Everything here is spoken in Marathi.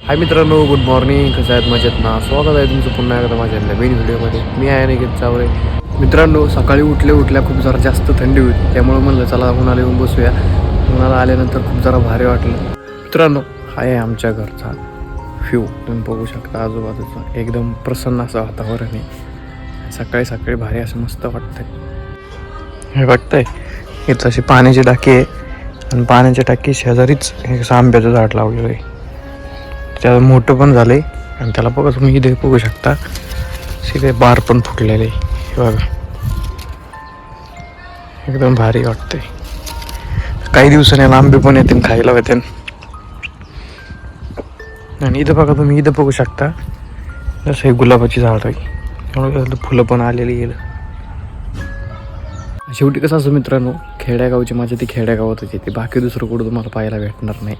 हाय मित्रांनो, गुड मॉर्निंग. कसं आहेत? मजेत ना? स्वागत आहे तुमचं पुन्हा एकदा माझ्या नवीन व्हिडिओमध्ये. मी आहे निकेत चावरे. मित्रांनो, सकाळी उठल्या खूप जरा जास्त थंडी होती, त्यामुळे म्हणलं चला उन्हाला येऊन बसूया. उन्हाला आल्यानंतर खूप जरा भारी वाटलं. मित्रांनो, हा आहे आमच्या घरचा व्ह्यू. तुम्ही बघू शकता आजूबाजूचं एकदम प्रसन्न असं वातावरण आहे. सकाळी सकाळी भारी असं मस्त वाटतंय. हे बघताय, इथं अशी पाण्याची टाकी आहे आणि पाण्याच्या टाकी शेजारीच एक आंब्याचं झाड लावलेलं आहे. त्याला मोठं पण झालं आहे आणि त्याला बघा तुम्ही इथे बघू शकता सीधे बार पण फुटलेले आहे बघा. एकदम भारी वाटते. काही दिवसांनी आंबे पण येतील खायला होते. आणि इथं बघा तुम्ही, इथं बघू शकता जसं हे गुलाबाची झाड आहे, त्यामुळे फुलं पण आलेली आहे. शेवटी कसं असं मित्रांनो, खेड्यागावची माझ्या ती खेड्यागावातच येते, बाकी दुसरं कुठं तुम्हाला पाहायला भेटणार नाही.